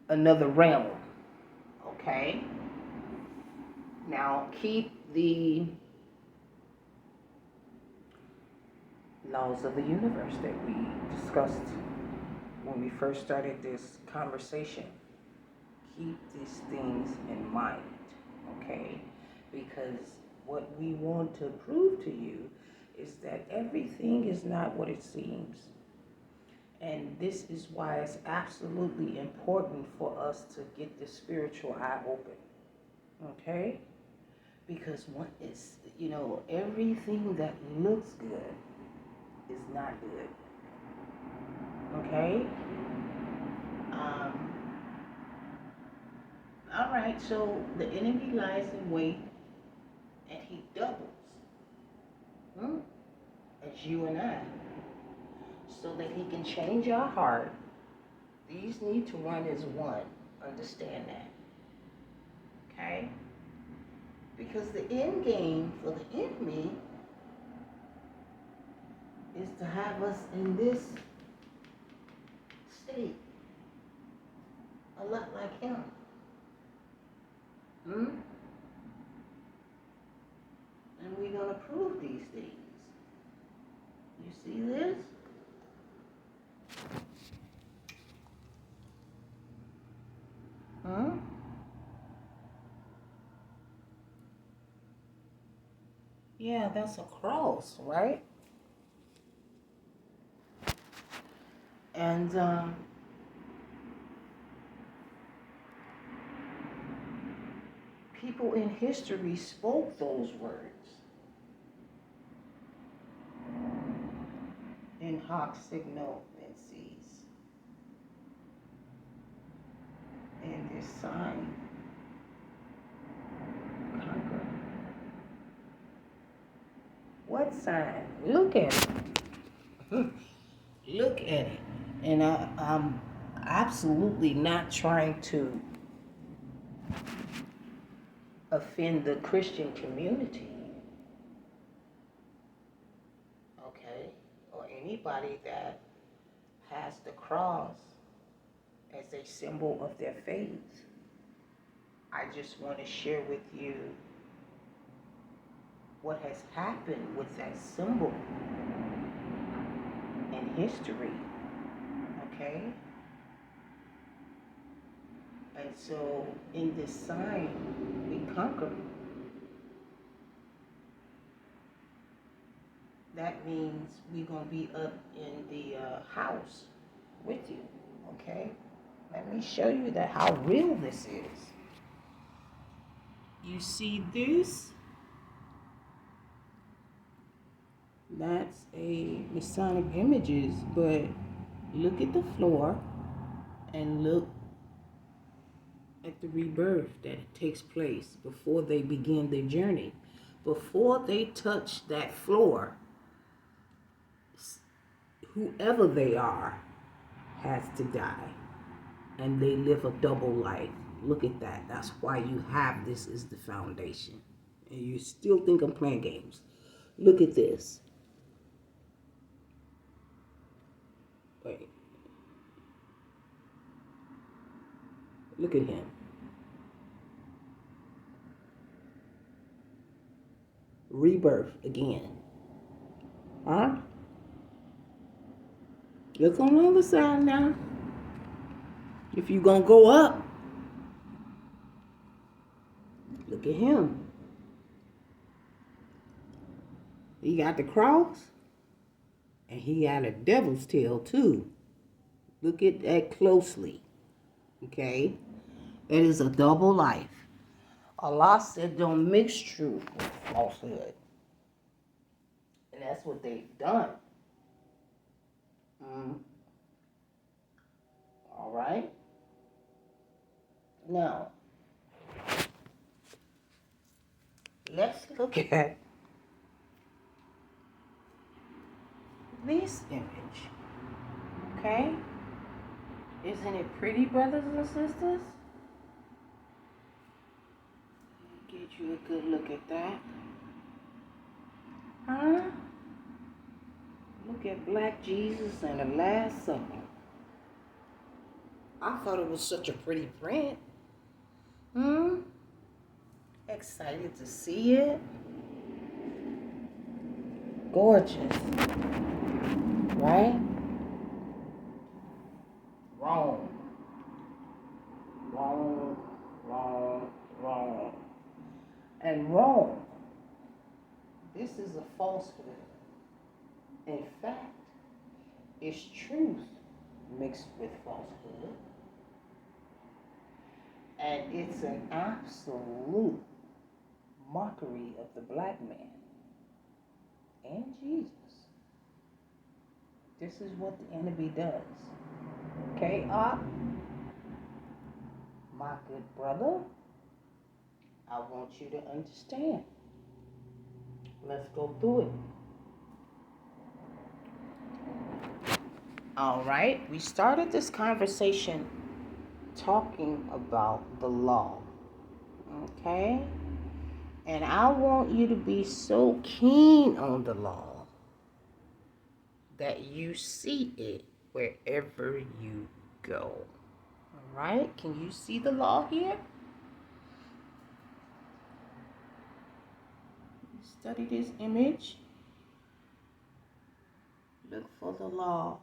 another realm. Okay? Now keep the laws of the universe that we discussed when we first started this conversation. Keep these things in mind, okay? Because what we want to prove to you is that everything is not what it seems. And this is why it's absolutely important for us to get the spiritual eye open, okay? Because what is, everything that looks good is not good, okay? Um, all right, so the enemy lies in wait and he doubles, hmm, as you and I, so that he can change our heart. These need to run as one. Understand that, okay? Because the end game for the enemy is to have us in this state, a lot like him. Hmm? And we're going to prove these things. You see this? Huh? Yeah, that's a cross, right? And people in history spoke those words in hoc signo vinces, and this sign conquer. What sign? Look at it. Look at it. And I'm absolutely not trying to offend the Christian community, okay? Or anybody that has the cross as a symbol of their faith. I just want to share with you what has happened with that symbol in history, okay? And so in this sign, we conquer. That means we're going to be up in the house with you, okay? Let me show you that how real this is. You see this? That's a Masonic images, but look at the floor and look at the rebirth that takes place before they begin their journey. Before they touch that floor, whoever they are has to die. And they live a double life. Look at that. That's why you have this as the foundation. And you still think I'm playing games. Look at this. Wait. Look at him. Rebirth again. Huh? Look on the other side now. If you're going to go up, look at him. He got the cross, and he got a devil's tail too. Look at that closely. Okay? It is a double life. Allah said don't mix truth with falsehood. And that's what they've done. All right? Now, let's look at this image. Okay? Isn't it pretty, brothers and sisters? Get you a good look at that. Huh? Look at Black Jesus and the Last Supper. I thought it was such a pretty print. Excited to see it. Gorgeous. Right? Wrong. Wrong. Wrong. Wrong. And wrong. This is a falsehood. In fact, it's truth mixed with falsehood. And it's an absolute mockery of the black man and Jesus. This is what the enemy does. Okay, my good brother, I want you to understand. Let's go through it. All right, we started this conversation talking about the law. Okay? And I want you to be so keen on the law that you see it wherever you go. All right? Can you see the law here? Study this image. Look for the law.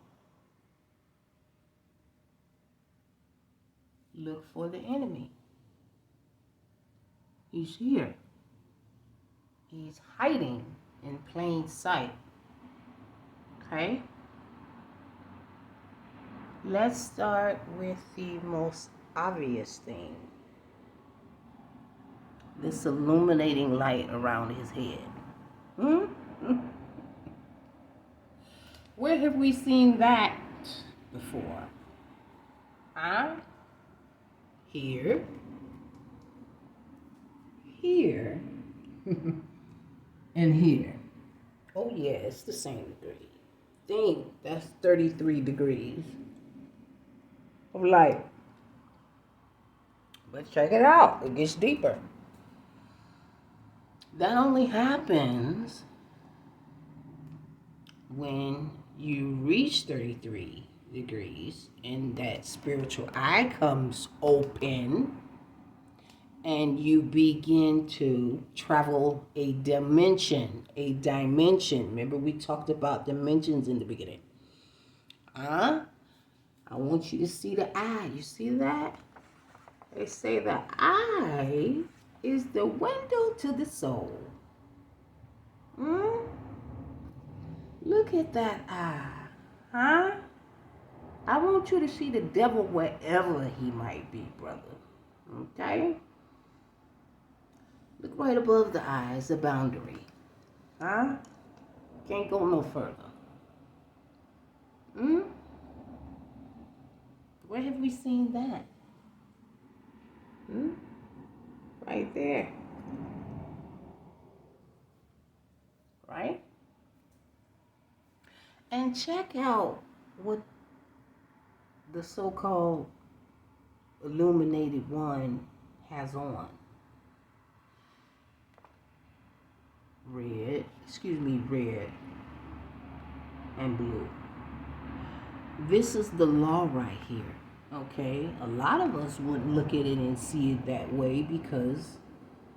Look for the enemy. He's here. He's hiding in plain sight. Okay? Let's start with the most obvious thing. This illuminating light around his head. Where have we seen that before? Here. Here. And here. Oh yeah, it's the same degree. Dang, that's 33 degrees of light. But check it out, it gets deeper. That only happens when you reach 33 degrees and that spiritual eye comes open and you begin to travel a dimension. Remember we talked about dimensions in the beginning. I want you to see the eye. You see that? They say the eye is the window to the soul. Look at that eye. I want you to see the devil wherever he might be, brother. Okay? Look right above the eye is the boundary. Can't go no further. Where have we seen that? Right there. Right? And check out what the so-called illuminated one has on. Red and blue. This is the law right here. Okay? A lot of us wouldn't look at it and see it that way because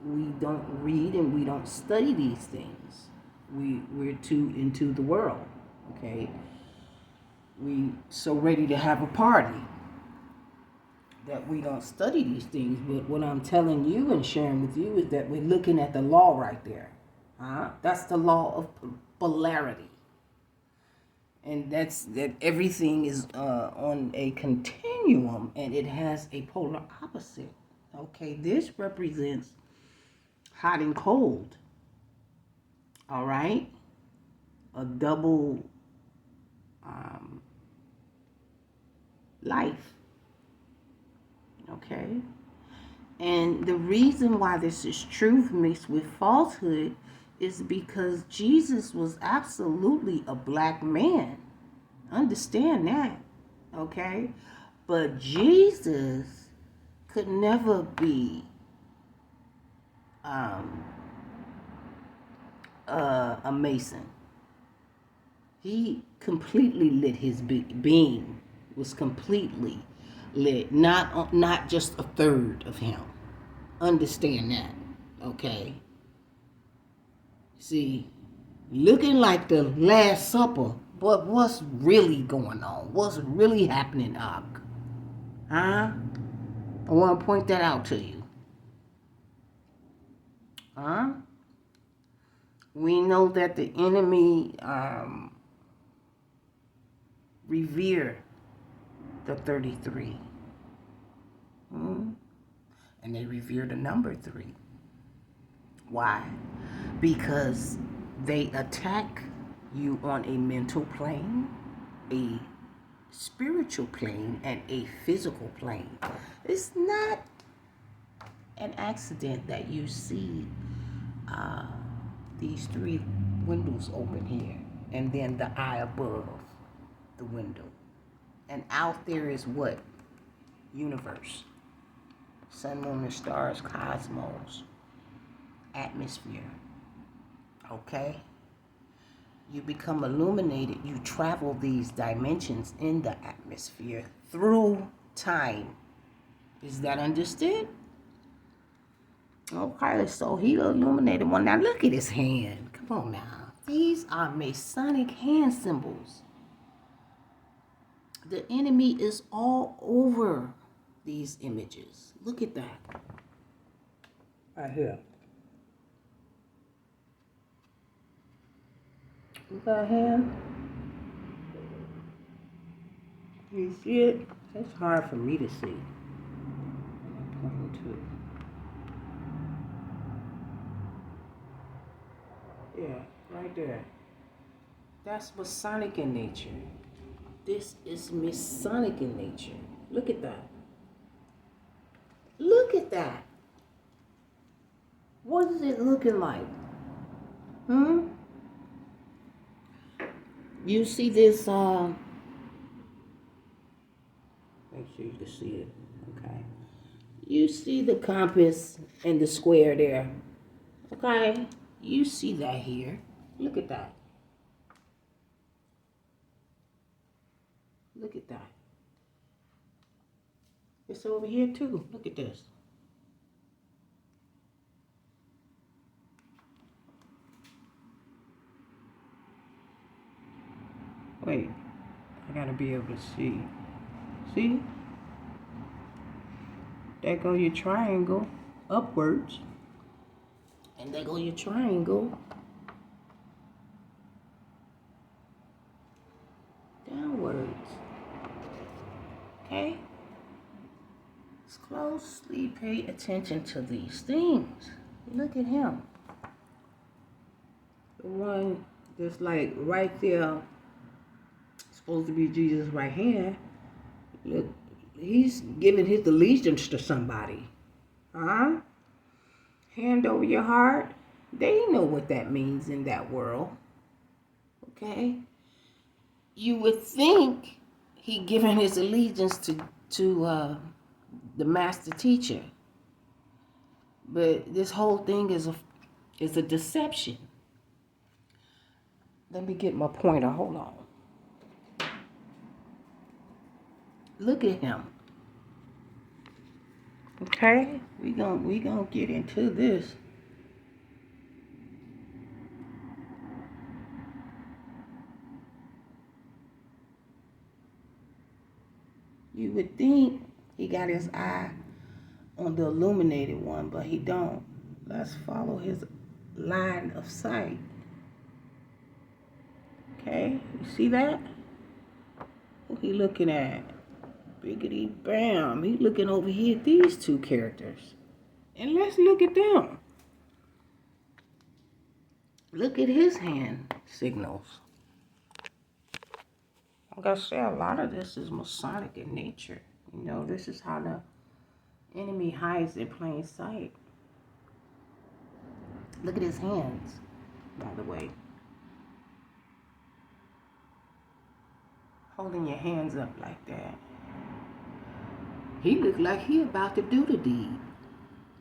we don't read and we don't study these things. We're too into the world. Okay? We so ready to have a party that we don't study these things. But what I'm telling you and sharing with you is that we're looking at the law right there. That's the law of polarity. And that's that everything is on a continuum and it has a polar opposite. Okay, this represents hot and cold. All right? A double life. Okay? And the reason why this is truth mixed with falsehood is because Jesus was absolutely a black man. Understand that. Okay? But Jesus could never be a Mason. He completely lit. His being was completely lit, not just a third of him. Understand that, okay? See, looking like the Last Supper, but what's really going on? What's really happening, Ak? Huh? I want to point that out to you. Huh? We know that the enemy revere the 33. Hmm? And they revere the number 3. Why? Because they attack you on a mental plane, a spiritual plane, and a physical plane. It's not an accident that you see these 3 windows open here, and then the eye above the window. And out there is what? Universe. Sun, moon, and stars, cosmos, atmosphere. Okay? You become illuminated. You travel these dimensions in the atmosphere through time. Is that understood? Okay, so he illuminated one. Now look at his hand. Come on now. These are Masonic hand symbols. The enemy is all over these images. Look at that. Right here. You got hand? You see it? It's hard for me to see. I'm pointing to. Yeah, right there. That's Masonic in nature. This is Masonic in nature. Look at that. Look at that. What is it looking like? You see this, make sure you can see it, okay? You see the compass and the square there, okay? You see that here. Look at that. Look at that. It's over here too. Look at this. Wait, I gotta be able to see. See? There go your triangle upwards. And there go your triangle downwards. Okay? Let's closely pay attention to these things. Look at him. The one that's like right there, supposed to be Jesus' right hand. Look, he's giving his allegiance to somebody. Huh? Hand over your heart. They know what that means in that world. Okay? You would think he giving his allegiance to the master teacher, but this whole thing is a deception. Let me get my pointer. Hold on. Look at him. Okay? We gonna get into this. You would think he got his eye on the illuminated one, but he don't. Let's follow his line of sight. Okay, you see that? Who he looking at? Biggity bam. He looking over here at these 2 characters. And let's look at them. Look at his hand signals. Like I said, a lot of this is Masonic in nature. You know, this is how the enemy hides in plain sight. Look at his hands, by the way. Holding your hands up like that. He looked like he about to do the deed.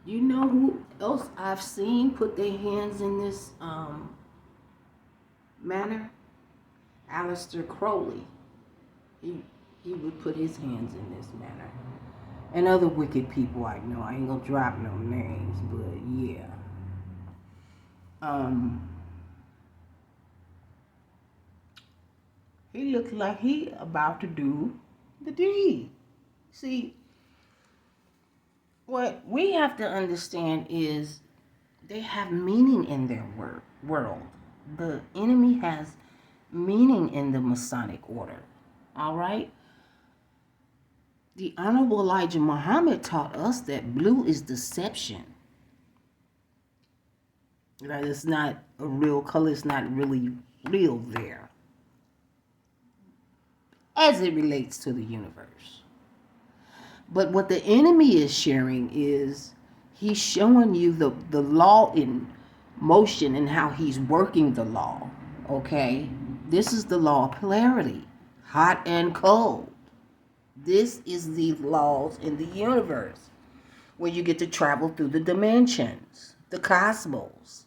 You know who else I've seen put their hands in this manner? Aleister Crowley. He would put his hands in this manner. And other wicked people I know. I ain't gonna drop no names, but yeah. He looked like he about to do the deed. See, what we have to understand is they have meaning in their world. The enemy has meaning in the Masonic order. All right? The Honorable Elijah Muhammad taught us that blue is deception. That it's not a real color, it's not really real there. As it relates to the universe. But what the enemy is sharing is he's showing you the law in motion and how he's working the law. Okay? This is the law of polarity, hot and cold. This is the laws in the universe where you get to travel through the dimensions, the cosmos.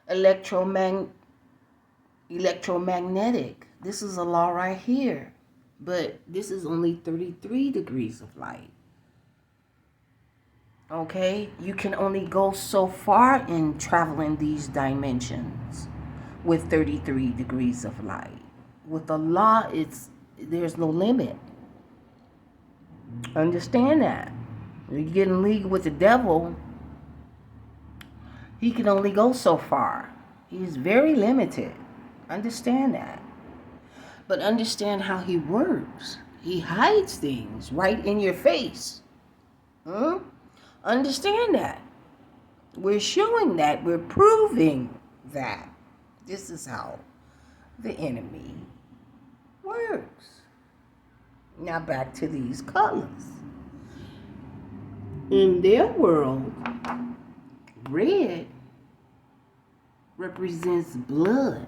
Electromagnetic. This is a law right here. But this is only 33 degrees of light. Okay? You can only go so far in traveling these dimensions with 33 degrees of light. With the law, there's no limit. Understand that. When you get in league with the devil, he can only go so far. He's very limited. Understand that. But understand how he works. He hides things right in your face. Understand that. We're showing that. We're proving that. This is how the enemy works. Now back to these colors. In their world, red represents blood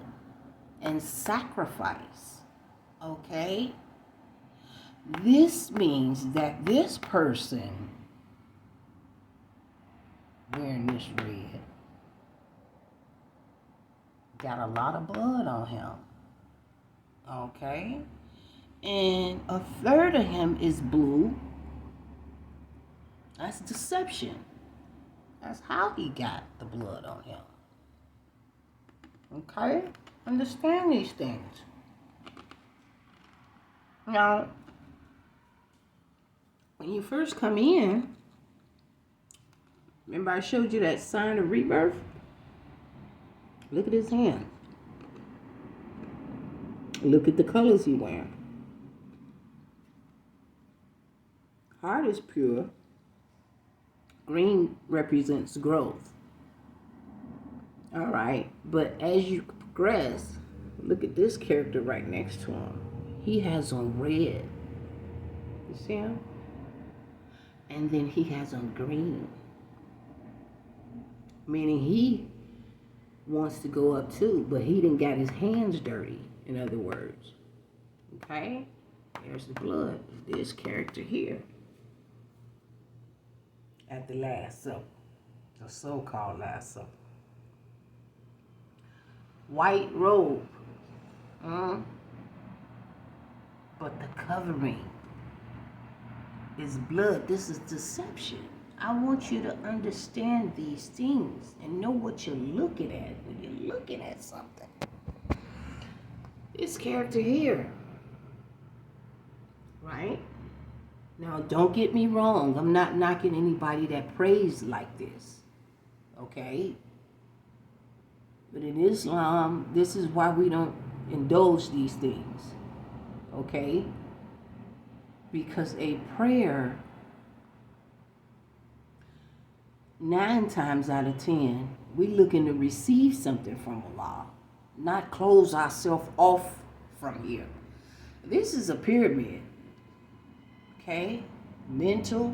and sacrifice. Okay? This means that this person wearing this red got a lot of blood on him. Okay? And a third of him is blue. That's deception. That's how he got the blood on him. Okay? Understand these things. Now, when you first come in, remember I showed you that sign of rebirth? Look at his hand. Look at the colors he wears. Heart is pure. Green represents growth. All right, but as you progress, look at this character right next to him. He has on red. You see him? And then he has on green. Meaning he wants to go up too, but he didn't got his hands dirty, in other words. Okay? There's the blood of this character here. At the Last Supper. The so-called Last Supper. White robe. But the covering is blood. This is deception. I want you to understand these things and know what you're looking at when you're looking at something. This character here, right? Now, don't get me wrong. I'm not knocking anybody that prays like this, okay? But in Islam, this is why we don't indulge these things, okay? Because a prayer, 9 times out of 10, we looking to receive something from Allah, not close ourselves off from here. This is a pyramid, okay? Mental,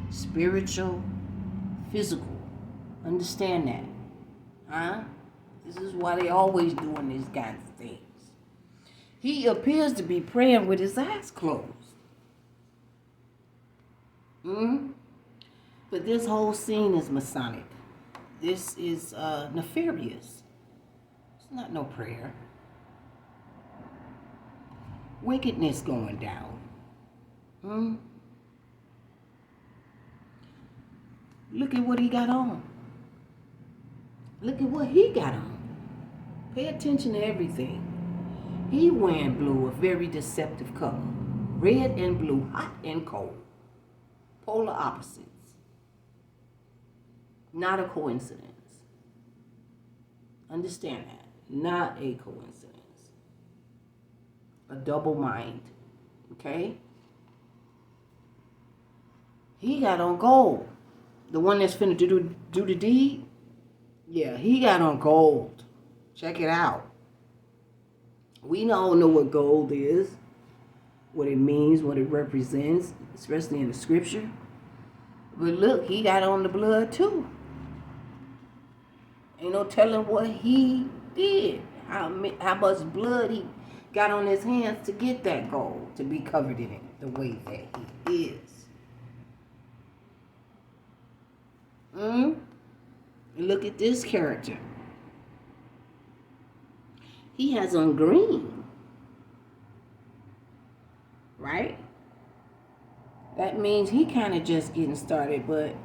spiritual, physical. Understand that, huh? This is why they always doing these kinds of things. He appears to be praying with his eyes closed. But this whole scene is Masonic. This is nefarious. Not no prayer. Wickedness going down. Look at what he got on. Look at what he got on. Pay attention to everything. He wearing blue, a very deceptive color. Red and blue, hot and cold. Polar opposites. Not a coincidence. Understand that. Not a coincidence. A double mind. Okay? He got on gold. The one that's finna do the deed? Yeah, he got on gold. Check it out. We all know what gold is, what it means, what it represents, especially in the scripture. But look, he got on the blood too. Ain't no telling what he did, how much blood he got on his hands to get that gold, to be covered in it the way that he is. Look at this character. He has on green. Right? That means he kind of just getting started, but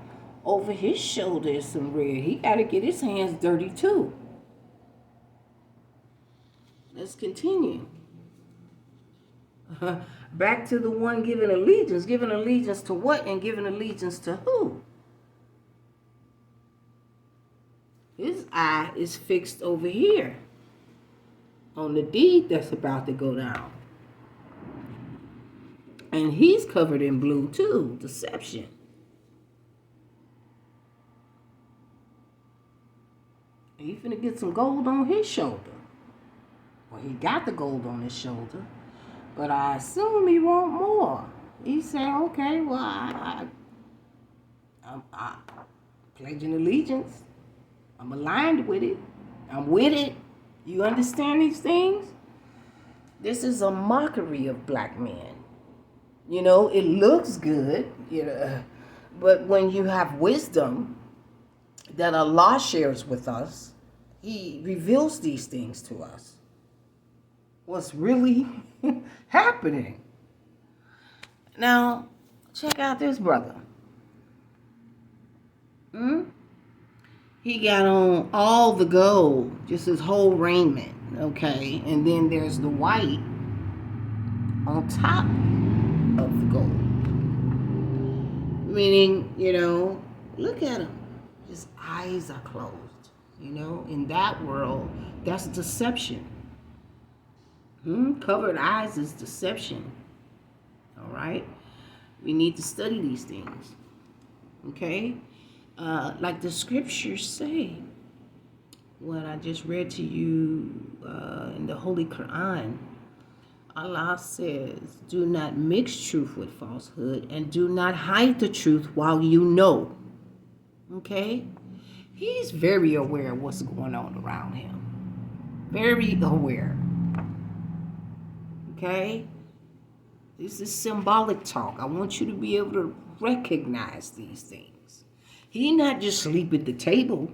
over his shoulder is some red. He got to get his hands dirty too. Let's continue. Back to the one giving allegiance. Giving allegiance to what and giving allegiance to who? His eye is fixed over here on the deed that's about to go down. And he's covered in blue too. Deception. And he finna get some gold on his shoulder. Well, he got the gold on his shoulder, but I assume he want more. He said, okay, well, I'm pledging allegiance. I'm aligned with it. I'm with it. You understand these things? This is a mockery of black men. You know, it looks good, but when you have wisdom that Allah shares with us, He reveals these things to us. What's really happening. Now, check out this brother. He got on all the gold, just his whole raiment, okay? And then there's the white on top of the gold. Meaning, look at him. His eyes are closed. In that world, that's deception. Covered eyes is deception. All right? We need to study these things. Okay? Like the scriptures say, what I just read to you in the Holy Quran, Allah says, do not mix truth with falsehood and do not hide the truth while you know. Okay? He's very aware of what's going on around him. Very aware. Okay? This is symbolic talk. I want you to be able to recognize these things. He not just sleep at the table.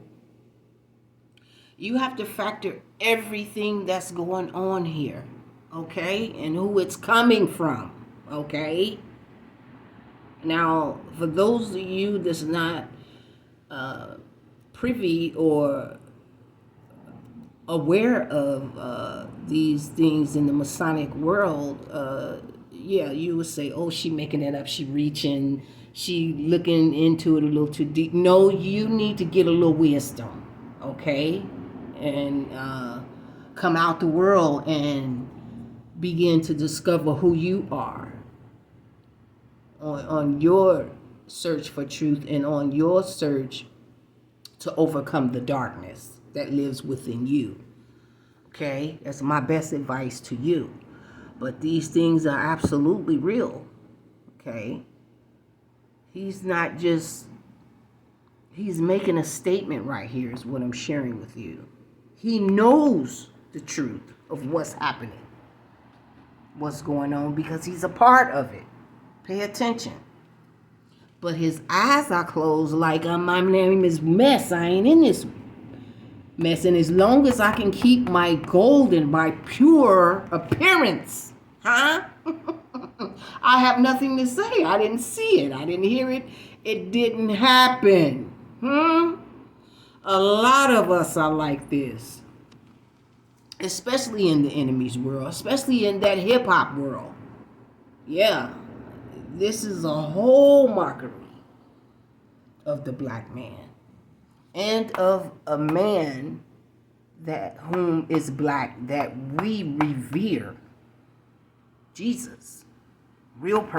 You have to factor everything that's going on here, okay? And who it's coming from, okay? Now, for those of you that's not privy or aware of these things in the Masonic world, you would say, oh, she making it up, she reaching, she looking into it a little too deep. No, you need to get a little wisdom, okay? And come out the world and begin to discover who you are on your search for truth and on your search to overcome the darkness that lives within you. Okay? That's my best advice to you. But these things are absolutely real. Okay? He's not just, he's making a statement right here is what I'm sharing with you. He knows the truth of what's happening, what's going on, because he's a part of it. Pay attention. But his eyes are closed like, my name is Mess. I ain't in this. mess. And as long as I can keep my golden, my pure appearance, huh? I have nothing to say. I didn't see it. I didn't hear it. It didn't happen. A lot of us are like this. Especially in the enemy's world. Especially in that hip-hop world. Yeah. This is a whole mockery of the black man. And of a man that whom is black that we revere. Jesus. Real person.